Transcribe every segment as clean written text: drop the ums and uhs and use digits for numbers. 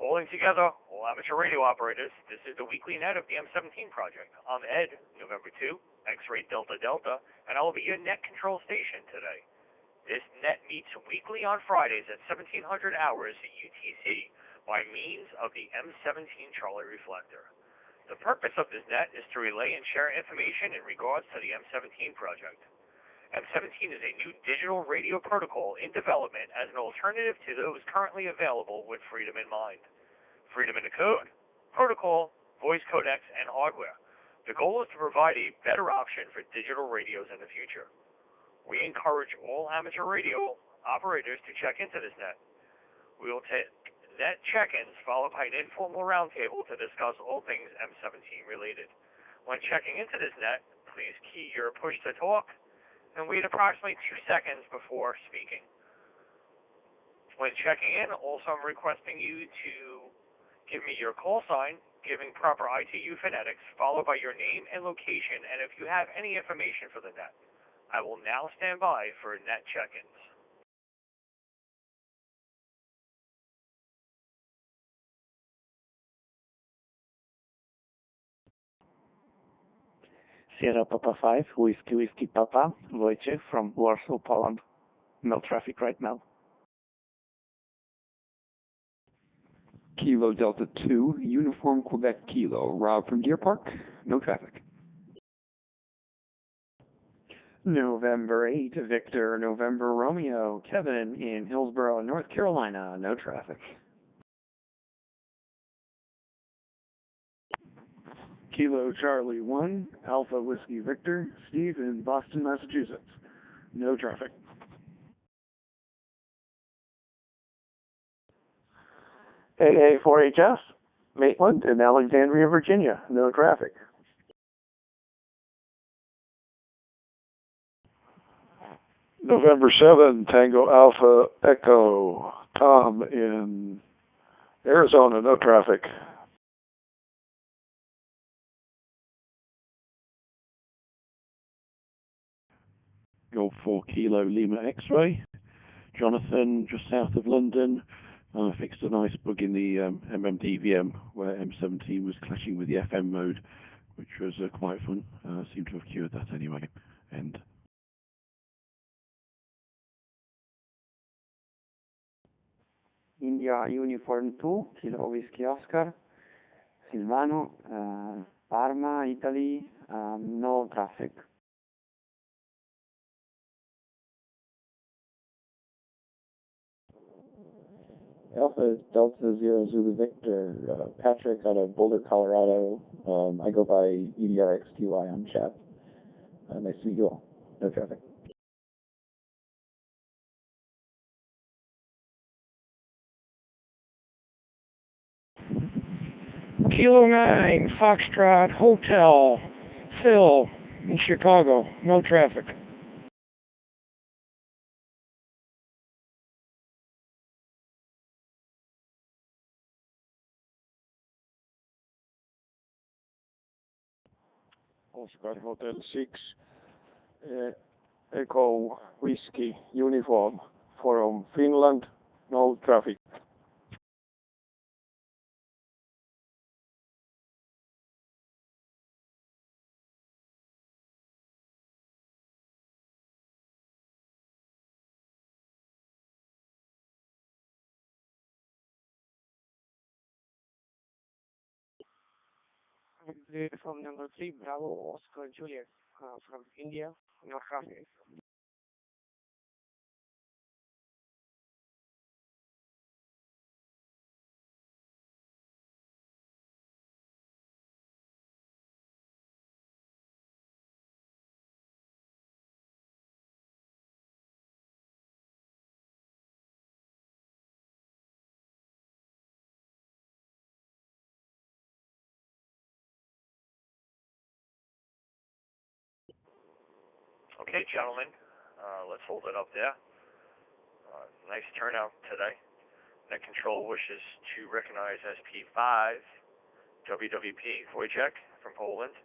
Calling together all amateur radio operators, this is the weekly net of the M17 Project. I'm Ed, November 2, X-Ray Delta Delta, and I will be your net control station today. This net meets weekly on Fridays at 1700 hours UTC by means of the M17 Charlie Reflector. The purpose of this net is to relay and share information in regards to the M17 Project. M17 is a new digital radio protocol in development as an alternative to those currently available with freedom in mind. Freedom in the code, protocol, voice codecs, and hardware. The goal is to provide a better option for digital radios in the future. We encourage all amateur radio operators to check into this net. We will take net check-ins followed by an informal roundtable to discuss all things M17 related. When checking into this net, please key your push to talk and wait approximately 2 seconds before speaking. When checking in, also I'm requesting you to give me your call sign, giving proper ITU phonetics, followed by your name and location, and if you have any information for the net. I will now stand by for net check-ins. Sierra Papa 5, Whiskey Papa, Wojciech from Warsaw, Poland. No traffic right now. Kilo Delta 2, Uniform Quebec Kilo, Rob from Deer Park, no traffic. November 8, Victor, November Romeo, Kevin in Hillsborough, North Carolina, no traffic. Kilo Charlie 1, Alpha Whiskey Victor, Steve in Boston, Massachusetts, no traffic. AA4HS, Maitland in Alexandria, Virginia, no traffic. November 7, Tango Alpha Echo, Tom in Arizona, no traffic. Golf 4 Kilo Lima X-Ray, Jonathan, just south of London. I fixed a nice bug in the MMDVM where M17 was clashing with the FM mode, which was quite fun. Seemed to have cured that anyway. End. India Uniform 2, Kilo Whiskey Oscar, Silvano, Parma, Italy, no traffic. Alpha Delta Zero Zulu Victor, Patrick out of Boulder, Colorado. I go by EDRXTY on chat. Nice to meet you all. No traffic. Kilo 9, Foxtrot Hotel, Phil in Chicago, no traffic. Oscar Hotel 6, Echo Whiskey Uniform from Finland, no traffic. From number 3, Bravo Oscar Juliet from India, no traffic. Okay, gentlemen, let's hold it up there. Nice turnout today. Net Control wishes to recognize SP5 WWP Wojciech from Poland.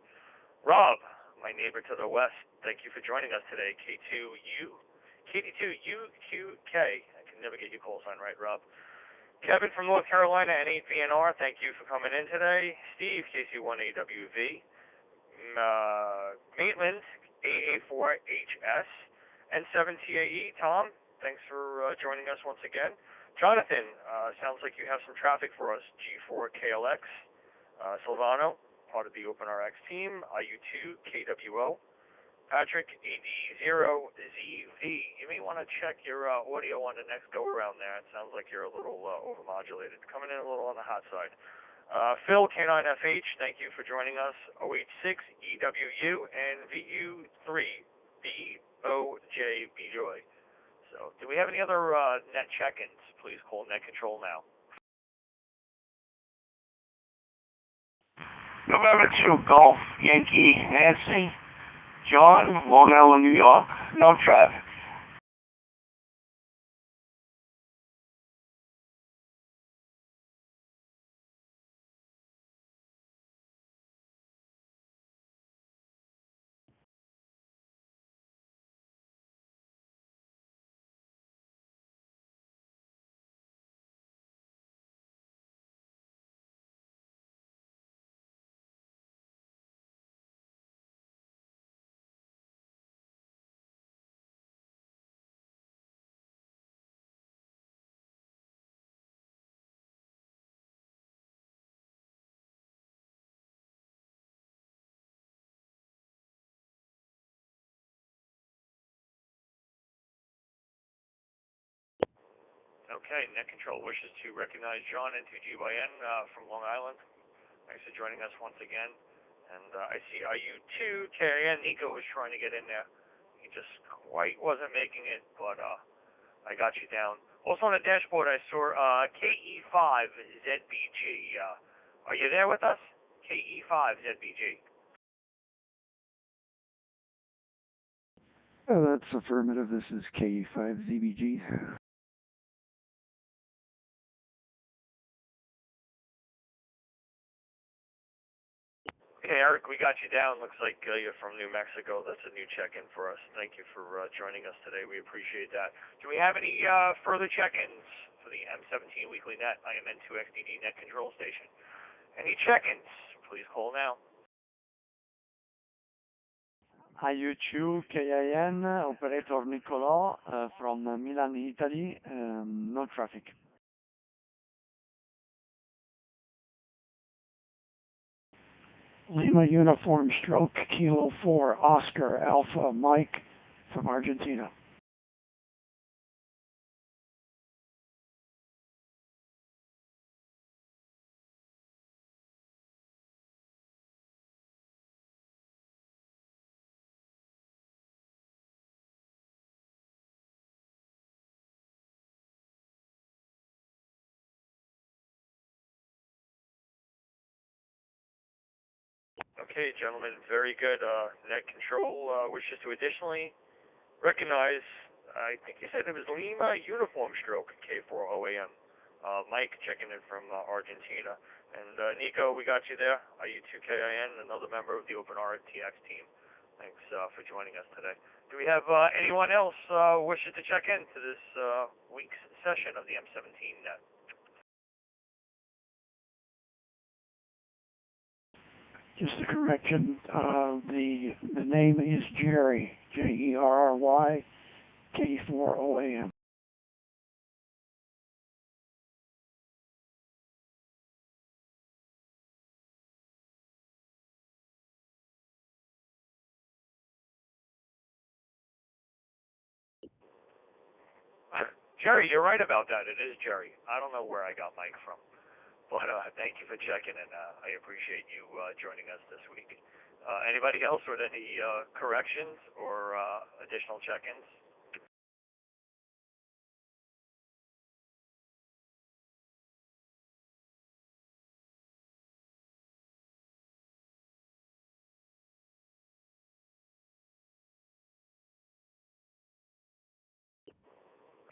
Rob, my neighbor to the west, thank you for joining us today. KD2UQK. I can never get your call sign right, Rob. Kevin from North Carolina, N8VNR, thank you for coming in today. Steve, KC1AWV. Maitland, AA4HS. N7TAE, Tom, thanks for joining us once again. Jonathan, sounds like you have some traffic for us. G4KLX. Silvano, part of the OpenRX team. IU2, KWO. Patrick, AD0ZV. You may want to check your audio on the next go around there. It sounds like you're a little overmodulated, coming in a little on the hot side. Phil, K9FH, thank you for joining us. OH6, EWU, and VU3, BOJBjoy. So, do we have any other net check-ins? Please call net control now. November 2, Golf, Yankee, Nancy, John, Long Island, New York, no traffic. Okay, net control wishes to recognize John and 2GYN from Long Island. Thanks for joining us once again. And I see IU2, KAN, Nico was trying to get in there. He just quite wasn't making it, but I got you down. Also on the dashboard, I saw KE5ZBG. Are you there with us? KE5ZBG. That's affirmative. This is KE5ZBG. Okay, Eric, we got you down. Looks like you're from New Mexico. That's a new check-in for us. Thank you for joining us today. We appreciate that. Do we have any further check-ins for the M17 Weekly Net IMN2XDD Net Control Station? Any check-ins? Please call now. IU2 KIN, operator Nicolò from Milan, Italy, no traffic. Lima Uniform Stroke Kilo 4 Oscar Alpha Mike from Argentina. Okay, gentlemen, very good. Net control wishes to additionally recognize, I think you said it was Lima Uniform Stroke K4OAM. Mike checking in from Argentina. And Nico, we got you there. IU2KIN, another member of the OpenRTX team. Thanks for joining us today. Do we have anyone else wishes to check in to this week's session of the M17 Net? Just a correction, the name is Jerry, Jerry, K4OAM. Jerry, you're right about that. It is Jerry. I don't know where I got Mike from. But thank you for checking in. I appreciate you joining us this week. Anybody else with any corrections or additional check-ins?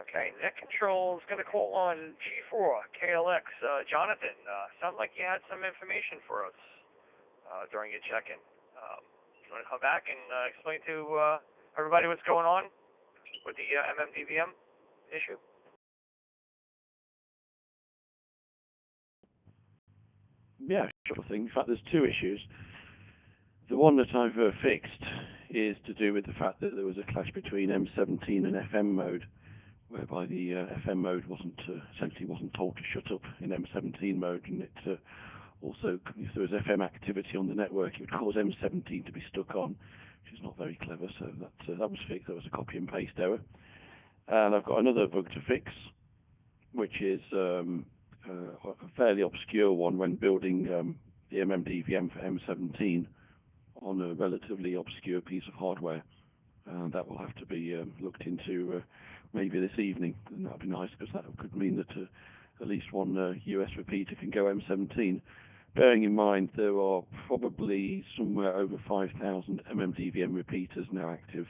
Okay, net control is going to call on G4 KLX. Jonathan, sounds like you had some information for us during your check-in. You want to come back and explain to everybody what's going on with the MMDVM issue? Yeah, sure thing. In fact, there's two issues. The one that I've fixed is to do with the fact that there was a clash between M17 and FM mode, whereby the FM mode essentially wasn't told to shut up in M17 mode, and it also, if there was FM activity on the network, it would cause M17 to be stuck on, which is not very clever. So that was fixed. That was a copy and paste error. And I've got another bug to fix, which is a fairly obscure one when building the MMDVM for M17 on a relatively obscure piece of hardware. That will have to be looked into maybe this evening, and that would be nice, because that could mean that at least one US repeater can go M17. Bearing in mind there are probably somewhere over 5,000 MMDVM repeaters now active,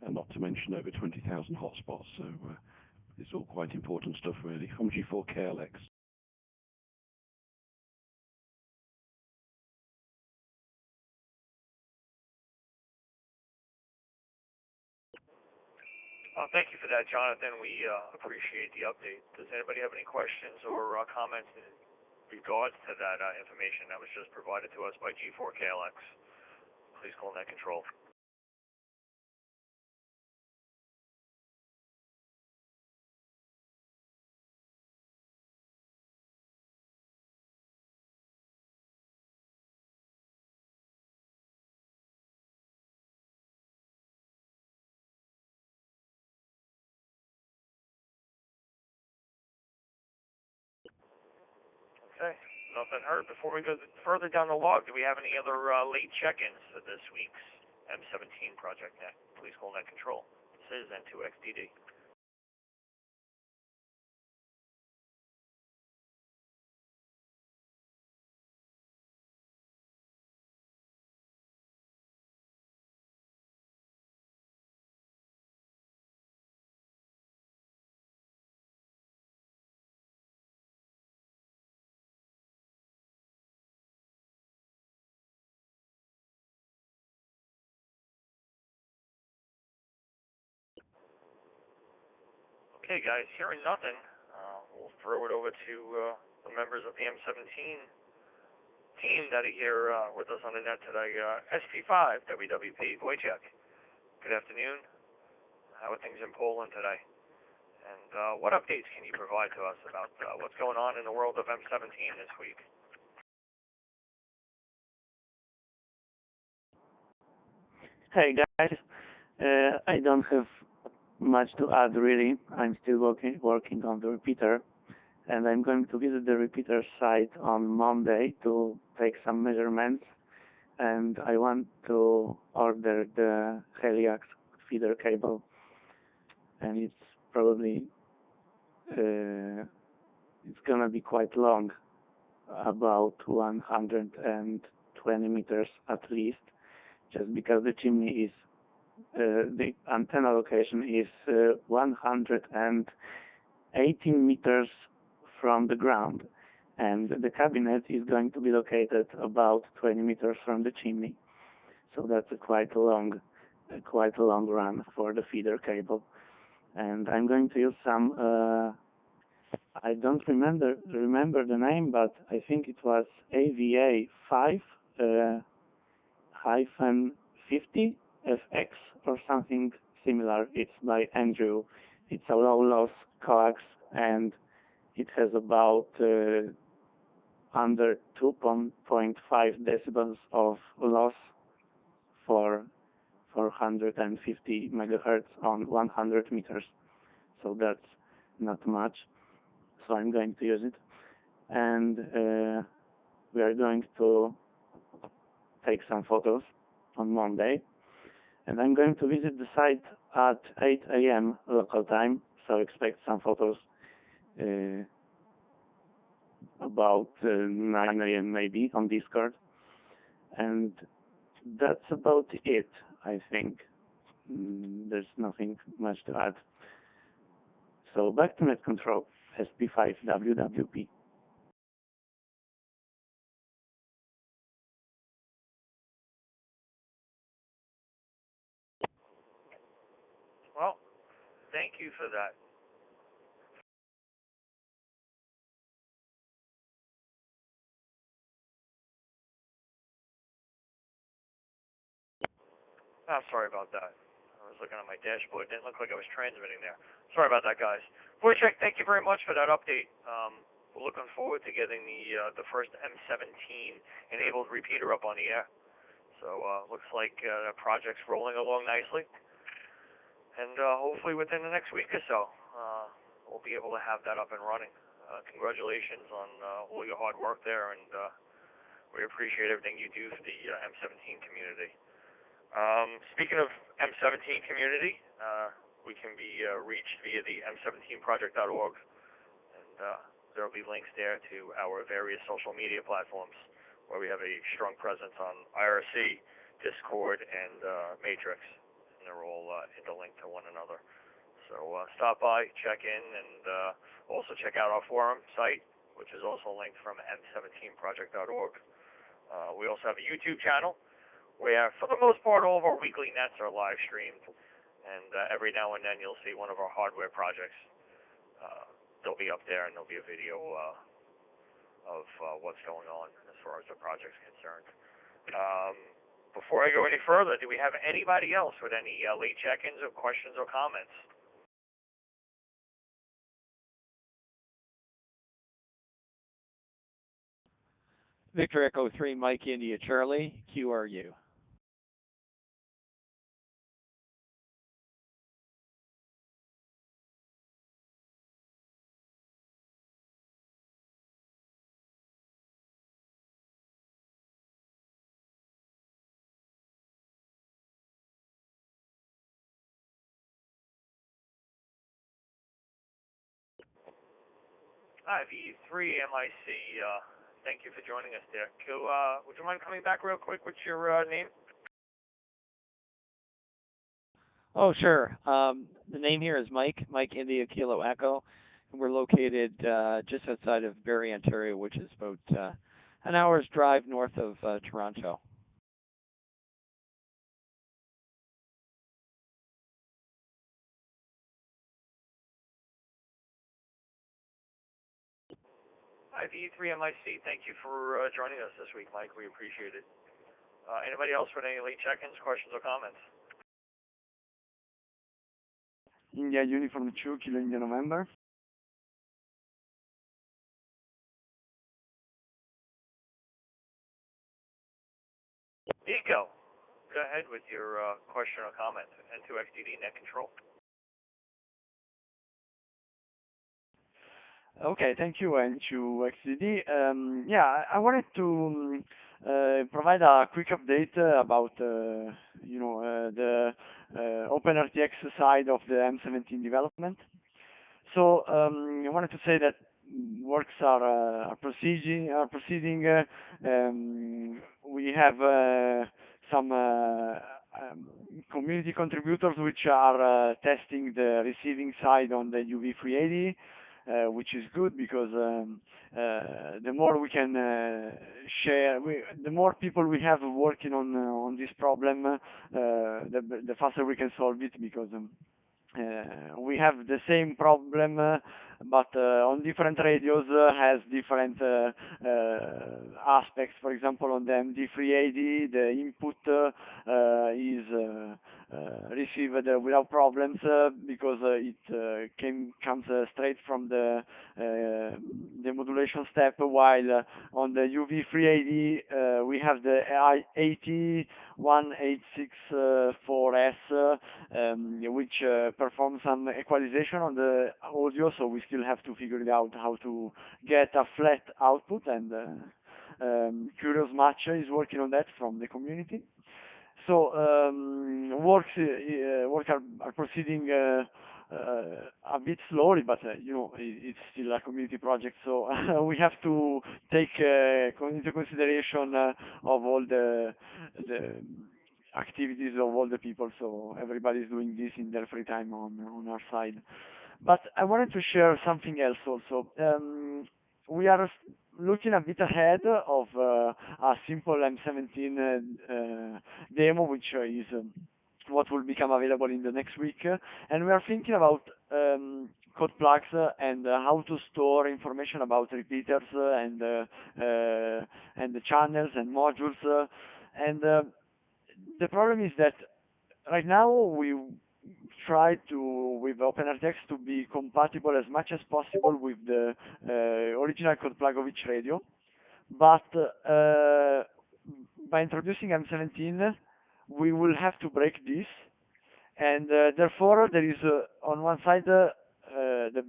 and not to mention over 20,000 hotspots, so it's all quite important stuff really. From G4KLX. Thank you for that, Jonathan. We appreciate the update. Does anybody have any questions or comments in regards to that information that was just provided to us by G4KLX? Please call Net Control. Okay, nothing heard. Before we go further down the log, do we have any other late check-ins for this week's M17 Project Net? Please call Net Control. This is N2XDD. Okay, guys, hearing nothing, we'll throw it over to the members of the M17 team that are here with us on the net today. SP5WWP, Wojciech. Good afternoon. How are things in Poland today? And what updates can you provide to us about what's going on in the world of M17 this week? Hey guys, I don't have much to add really. I'm still working on the repeater, and I'm going to visit the repeater site on Monday to take some measurements, and I want to order the Heliax feeder cable, and it's probably it's gonna be quite long, about 120 meters at least, just because the chimney is the antenna location is 118 meters from the ground, and the cabinet is going to be located about 20 meters from the chimney. So that's a quite a long run for the feeder cable. And I'm going to use some I don't remember the name, but I think it was AVA 5 hyphen 50 FX or something similar. It's by Andrew. It's a low loss coax, and it has about under 2.5 decibels of loss for 450 megahertz on 100 meters. So that's not much. So I'm going to use it, and we are going to take some photos on Monday, and I'm going to visit the site at 8 a.m. local time, so expect some photos about 9 a.m. maybe on Discord, and that's about it, I think. There's nothing much to add. So back to net control, SP5WWP. Well, thank you for that. I'm sorry about that. I was looking at my dashboard. It didn't look like I was transmitting there. Sorry about that, guys. Wojciech, thank you very much for that update. We're looking forward to getting the first M17 enabled repeater up on the air. So looks like the project's rolling along nicely, and hopefully within the next week or so, we'll be able to have that up and running. Congratulations on all your hard work there, and we appreciate everything you do for the M17 community. Speaking of M17 community, we can be reached via the M17Project.org, and there will be links there to our various social media platforms, where we have a strong presence on IRC, Discord, and Matrix, and they're all interlinked to one another. So stop by, check in, and also check out our forum site, which is also linked from M17Project.org. We also have a YouTube channel, where, for the most part, all of our weekly nets are live streamed, and every now and then you'll see one of our hardware projects. They'll be up there, and there'll be a video of what's going on as far as the project's concerned. Before I go any further, do we have anybody else with any late check-ins or questions or comments? Victor Echo 3, Mike India Charlie, QRU. Hi, V3MIC, thank you for joining us there. Would you mind coming back real quick with your name? Oh, sure. The name here is Mike India Kilo Echo. And we're located just outside of Barrie, Ontario, which is about an hour's drive north of Toronto. Hi, V3MIC, thank you for joining us this week, Mike. We appreciate it. Anybody else with any late check-ins, questions, or comments? India Uniform 2, Kilo India November. Nico, go ahead with your question or comment. N2XDD net control. Okay, thank you, N2XDD. Yeah, I wanted to provide a quick update about, the OpenRTX side of the M17 development. So I wanted to say that works are proceeding. We have some community contributors which are testing the receiving side on the UV380. Which is good because the more we can share, the more people we have working on this problem, the faster we can solve it, because we have the same problem, but on different radios has different aspects. For example, on the MD380, the input is received without problems because it comes straight from the modulation step, while on the UV380 we have the 81864S, which performs some equalization on the audio, so we still have to figure it out how to get a flat output, and Curious Match is working on that from the community. So works are proceeding a bit slowly, but it's still a community project, so we have to take into consideration of all the activities of all the people. So everybody's doing this in their free time on our side. But I wanted to share something else also. We are looking a bit ahead of a simple M17 demo, which is what will become available in the next week, and we are thinking about code plugs and how to store information about repeaters and the channels and modules. And the problem is that right now we try to with OpenRTX to be compatible as much as possible with the original code plug of each radio, but by introducing M17 we will have to break this, and therefore there is on one side the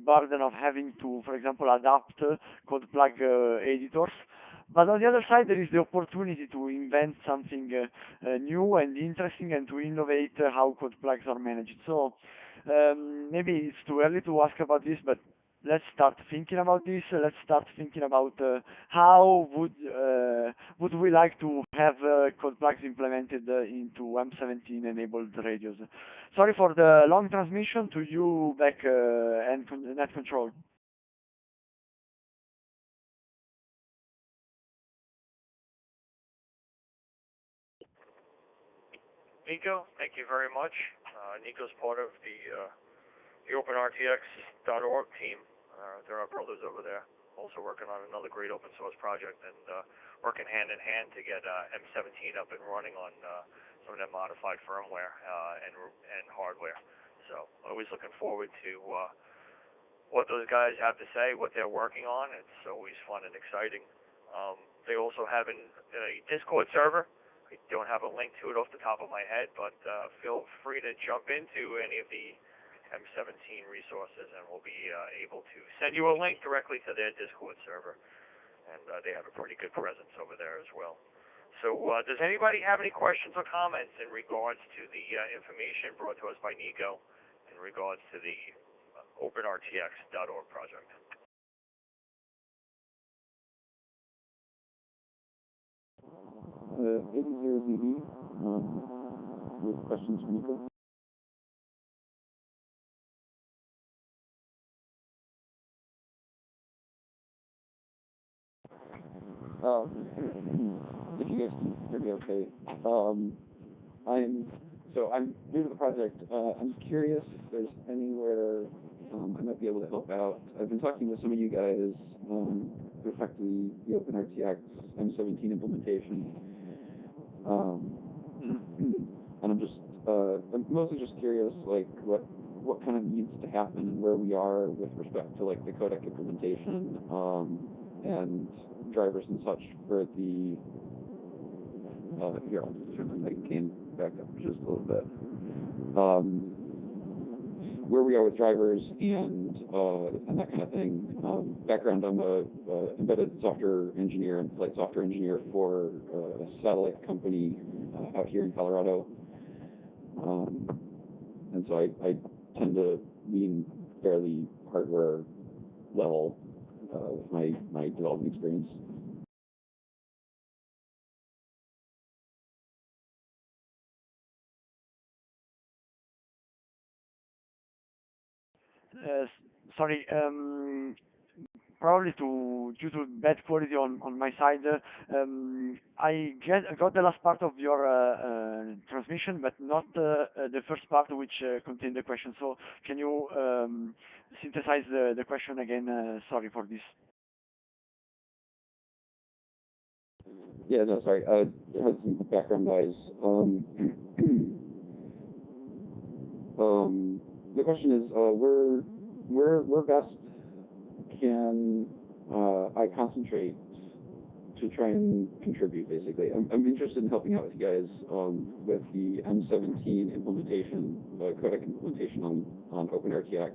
burden of having to, for example, adapt code plug editors, but on the other side there is the opportunity to invent something new and interesting and to innovate how code plugs are managed. So maybe it's too early to ask about this, but let's start thinking about this. Let's start thinking about how would we like to have code plugs implemented into M17 enabled radios. Sorry for the long transmission to you back and net control. Nico, thank you very much. Nico's part of the OpenRTX.org team. There are brothers over there also working on another great open source project and working hand in hand to get M17 up and running on some of that modified firmware and hardware. So always looking forward to what those guys have to say, what they're working on. It's always fun and exciting. They also have a Discord server. I don't have a link to it off the top of my head, but feel free to jump into any of the M17 resources, and we'll be able to send you a link directly to their Discord server. And they have a pretty good presence over there as well. So does anybody have any questions or comments in regards to the information brought to us by Nico in regards to the OpenRTX.org project? With questions for Nico? If you guys can hear me okay, I'm new to the project. I'm curious if there's anywhere I might be able to help out. I've been talking with some of you guys with respect to the OpenRTX M17 implementation, and I'm mostly just curious, like what kind of needs to happen and where we are with respect to like the codec implementation and drivers and such for the here, I'll turn the mic gain back up just a little bit. Where we are with drivers and that kind of thing. Background, I'm a embedded software engineer and flight software engineer for a satellite company out here in Colorado. And so I tend to lean fairly hardware level with my development experience. Sorry, probably due to bad quality on my side, I got the last part of your transmission, but not the first part which contained the question. So can you synthesize the question again? Sorry for this. Yeah, no, sorry. I had some background noise. The question is, where best can I concentrate to try and contribute, basically? I'm interested in helping out with you guys with the M17 implementation, codec implementation on OpenRTX,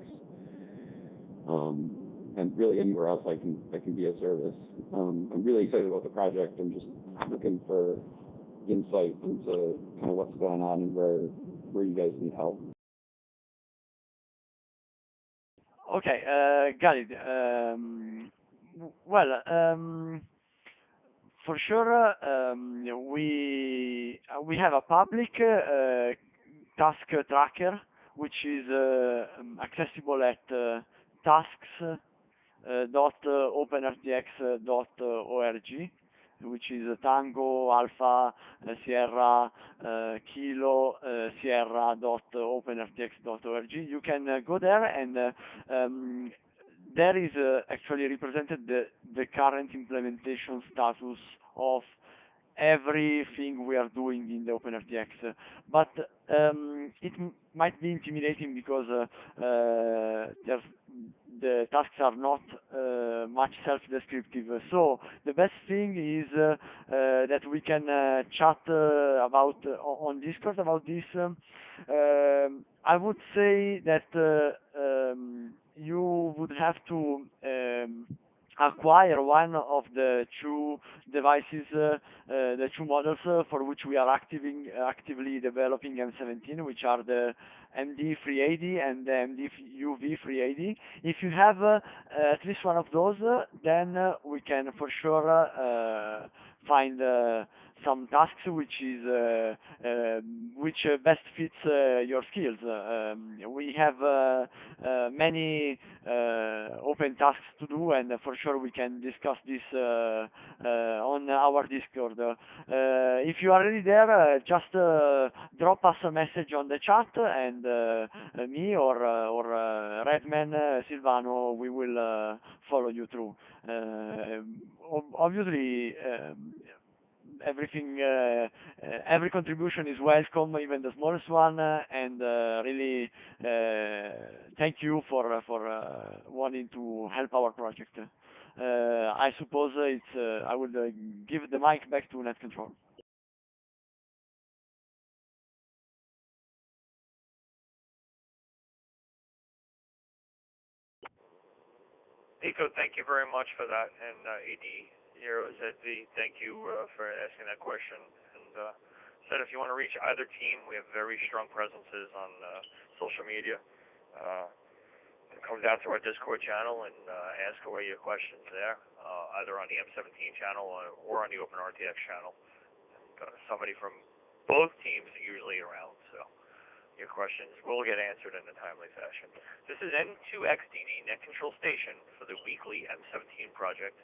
and really anywhere else I can be of service. I'm really excited about the project. I'm just looking for insight into kind of what's going on and where you guys need help. Okay, got it. Well, for sure, we have a public task tracker which is accessible at tasks.openrtx.org, which is Tango Alpha Sierra Kilo Sierra.openrtx.org. You can go there, and there is actually represented the current implementation status of everything we are doing in the OpenRTX. But it might be intimidating because the tasks are not much self-descriptive. So the best thing is that we can chat about on Discord about this. I would say that you would have to acquire one of the two devices, the two models for which we are actively developing M17, which are the MD380 and the MDUV380. If you have at least one of those, then we can for sure find some tasks which best fits your skills. We have many open tasks to do, and for sure we can discuss this on our Discord. If you are already there, just drop us a message on the chat, and me or Redman, Silvano, we will follow you through. Obviously, everything, every contribution is welcome, even the smallest one, and really thank you for wanting to help our project. I suppose I would give the mic back to Net Control. Nico, thank you very much for that, and AD0ZV, thank you for asking that question. And said if you want to reach either team, we have very strong presences on social media. Come down to our Discord channel and ask away your questions there, either on the M17 channel or on the OpenRTX channel. And, somebody from both teams are usually around, so your questions will get answered in a timely fashion. This is N2XDD Net Control Station for the weekly M17 Project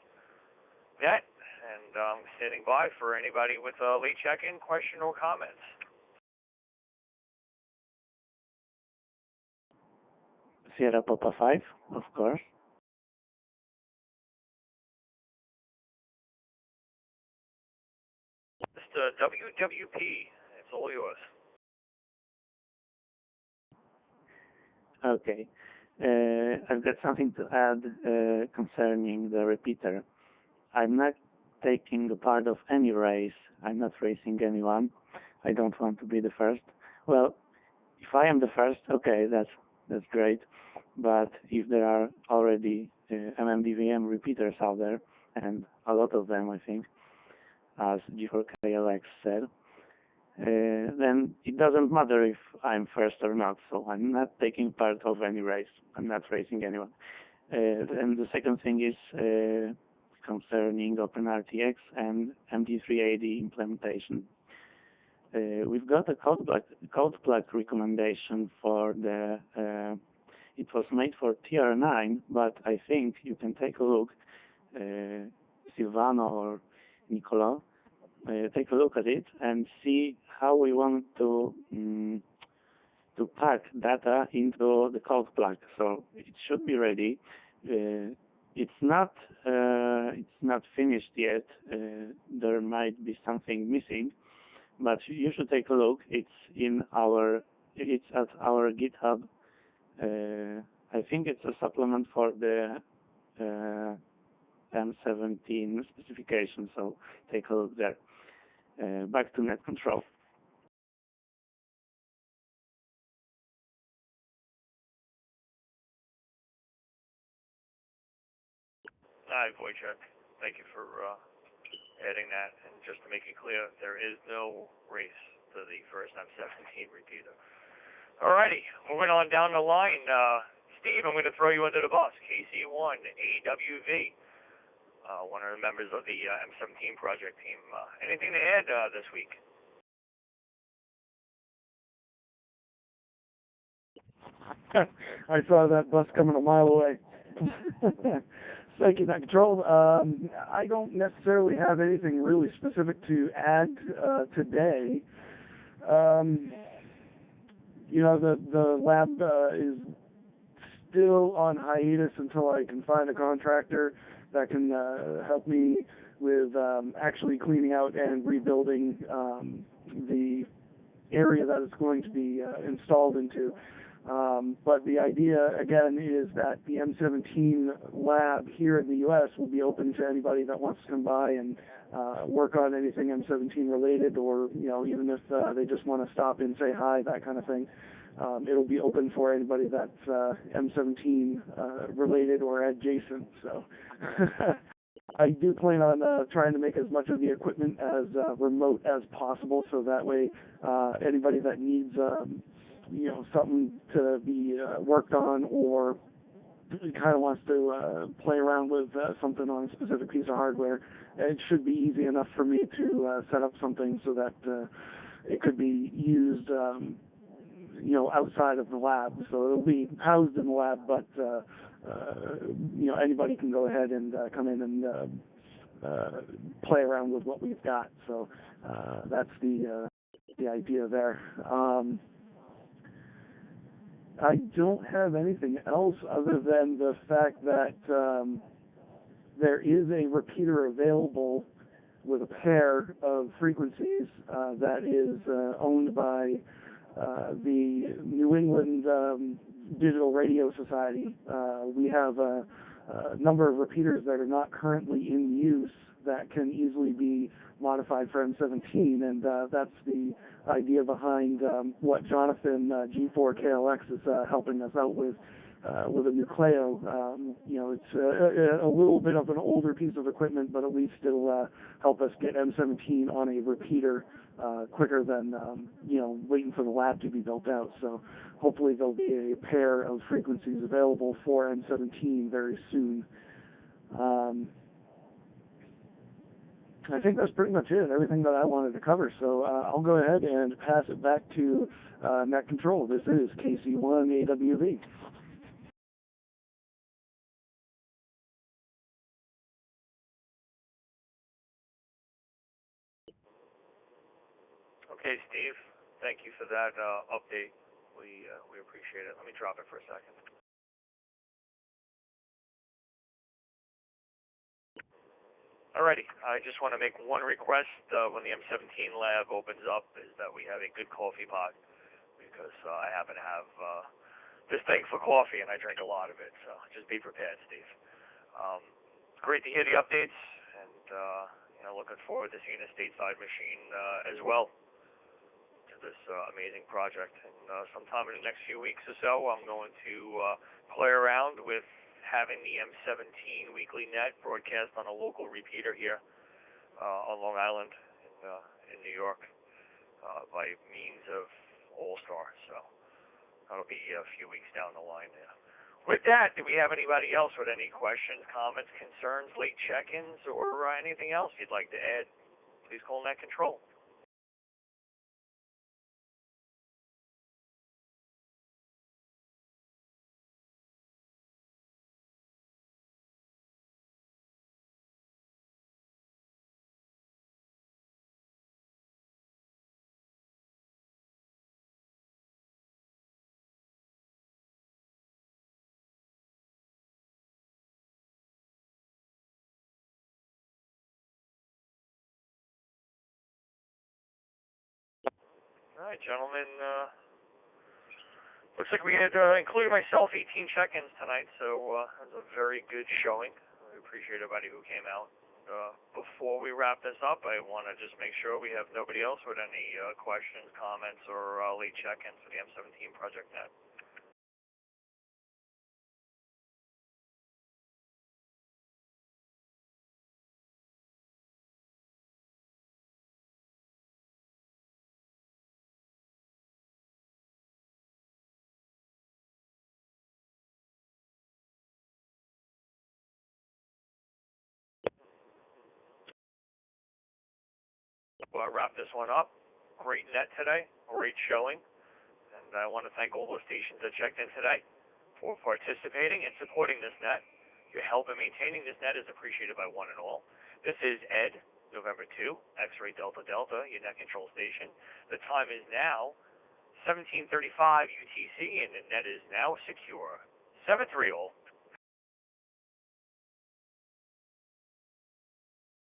Net, and I'm standing by for anybody with a late check-in, question, or comments. Sierra Papa 5, of course. Mr. WWP, it's all yours. Okay. I've got something to add concerning the repeater. I'm not taking a part of any race. I'm not racing anyone. I don't want to be the first. Well, if I am the first, okay, that's great. But if there are already MMDVM repeaters out there, and a lot of them, I think, as G4KLX said, then it doesn't matter if I'm first or not. So I'm not taking part of any race. I'm not racing anyone. And the second thing is concerning OpenRTX and MD380 implementation. We've got a code plug recommendation for the it was made for TR9, but I think you can take a look, Silvano or Nicola, take a look at it and see how we want to pack data into the code plug. So it should be ready. It's not finished yet. There might be something missing, but you should take a look. It's at our GitHub. I think it's a supplement for the M17 specification, so take a look there. Back to Net Control. Hi, Wojciech. Thank you for adding that. And just to make it clear, there is no race to the first M17 repeater. Alrighty, moving on down the line. Steve, I'm going to throw you under the bus. KC1AWV, one of the members of the M17 project team. Anything to add this week? I saw that bus coming a mile away. Thank you, Net Control. I don't necessarily have anything really specific to add today. You know, the lab is still on hiatus until I can find a contractor that can help me with actually cleaning out and rebuilding the area that it's going to be installed into. But the idea, again, is that the M17 lab here in the U.S. will be open to anybody that wants to come by and work on anything M17 related, or, you know, even if they just want to stop in, say hi, that kind of thing. It'll be open for anybody that's M17 related or adjacent. So I do plan on trying to make as much of the equipment as remote as possible, so that way anybody that needs you know, something to be worked on, or kind of wants to play around with something on a specific piece of hardware, it should be easy enough for me to set up something so that it could be used you know, outside of the lab. So it'll be housed in the lab, but you know, anybody can go ahead and come in and play around with what we've got. So that's the idea there. I don't have anything else other than the fact that there is a repeater available with a pair of frequencies that is owned by the New England Digital Radio Society. We have a number of repeaters that are not currently in use that can easily be modified for M17, and that's the idea behind what Jonathan G4KLX is helping us out with a Nucleo. You know, it's a little bit of an older piece of equipment, but at least it'll help us get M17 on a repeater quicker than you know, waiting for the lab to be built out. So hopefully there'll be a pair of frequencies available for M17 very soon. I think that's pretty much it, everything that I wanted to cover. So I'll go ahead and pass it back to Net Control. This is KC1AWV. Okay, Steve. Thank you for that update. We appreciate it. Let me drop it for a second. Alrighty, I just want to make one request when the M17 lab opens up, is that we have a good coffee pot, because I happen to have this thing for coffee and I drink a lot of it, so just be prepared, Steve. Great to hear the updates, and you know, looking forward to seeing a stateside machine as well to this amazing project. And sometime in the next few weeks or so, I'm going to play around with having the M17 weekly net broadcast on a local repeater here on Long Island in New York by means of Allstar. So that'll be a few weeks down the line there. With that, do we have anybody else with any questions, comments, concerns, late check-ins, or anything else you'd like to add? Please call Net Control. All right, gentlemen. Looks like we had, including myself, 18 check-ins tonight, so that's a very good showing. I appreciate everybody who came out. Before we wrap this up, I want to just make sure we have nobody else with any questions, comments, or late check-ins for the M17 Project Net. Well, wrap this one up. Great net today, great showing, and I want to thank all those stations that checked in today for participating and supporting this net. Your help in maintaining this net is appreciated by one and all. This is Ed, November 2, X-Ray Delta Delta, your net control station. The time is now 17:35 UTC, and the net is now secure. 7-3 all.